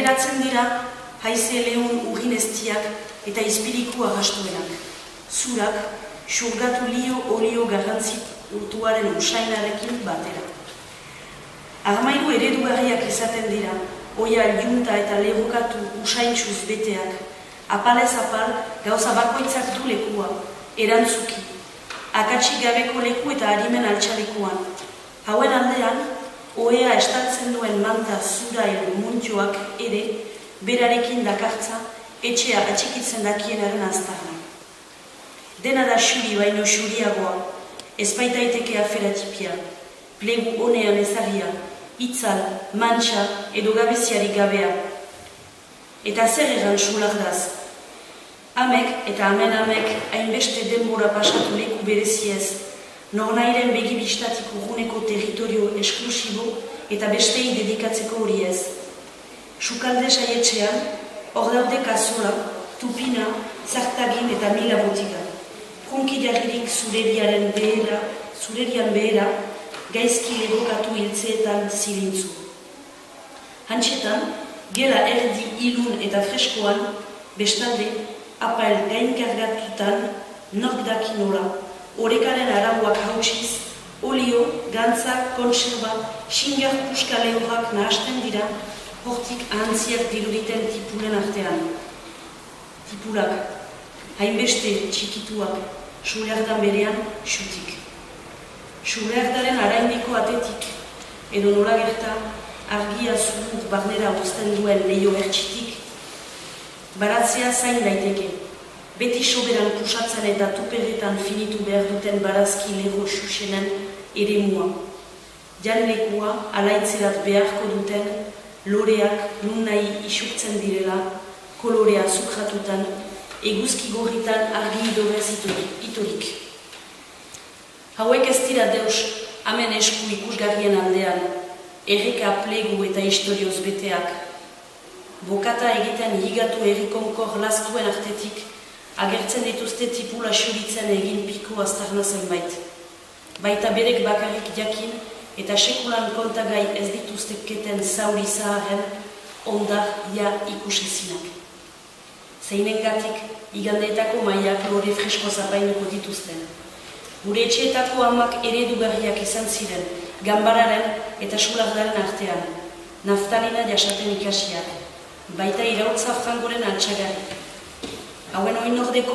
Geratzen dira, haize lehun urgineztiak eta izpiriku arrastuenak. Zurak, xurgatu lio olio garrantziturtuaren usainarekin batera. Armairu eredugarriak izaten dira, oia junta eta lerrokatu usaintxuz beteak, apalez apal gauza bakoitzak du lekua, erantzuki, akatsik gabeko leku eta harimen altxalekuan. Hauen aldean, oea estaltzen duen manta zura muntioak ere, berarekin dakartza, etxea atxikitzen dakienaren aztarna. Dena da xuri baino xuriagoa, ez baitaiteke aferatipia, plegu honean ezagia, itzal, mantxa edo gabeziarik gabea. Eta zer egan sulardaz? Amek eta amek hainbeste denbora pasatu leku bereziez, nornairen begibistatik urruneko territorio esklusibo eta bestei dedikatzeko hori ez. Sukalde saietxean, hor daude kazola, tupina, zartagin eta mila botiga. Hunkidarririk zurerian behera, gaizki lerokatu hiltzeetan zilintzu. Hantxetan, gela erdi ilun eta freskoan, bestalde, apael gainkargatutan, nork daki nola, orekaren arauak hautsiz, olio, gantza, kontserba, xingar puska lehorrak nahasten dira, hortik ahantziak diruditen tipulen artean. Tipulak, hainbeste txikituak, sulerdan berean, xutik. Suleardaren araineko atetik, edo nola gerta, argia zurut barnera uzten duen lehio ertxitik, baratzea zain daiteke, beti soberan pusatzen eta tuperretan finitu behar duten barazki lego xuxenen ere mua. Janlekua alaitzerat beharko duten, loreak nun nahi isurtzen direla, kolorea zukratutan, eguzki gorritan argi idorez itorik. Hauek ez dira deus, amen esku ikusgarrien aldean, erreka plegu eta historioz beteak. Bokata egiten higatu errikonkor lastuen artetik, agertzen dituzte tipula xuritzen egin piko aztarna zenbait. Baita berek bakarrik jakin eta sekulan kontagai ez dituzteketen zauri zaharen ondar ja ikusezinak. Zeinengatik, igandeetako maiak lore fresko zapainuko dituzten. Gure etxeetako amak eredugarriak izan ziren, ganbararen eta sulardaren artean, naftalina jasaten ikasiak, baita irautza frangoren altxagarrik. Hauen oinordeko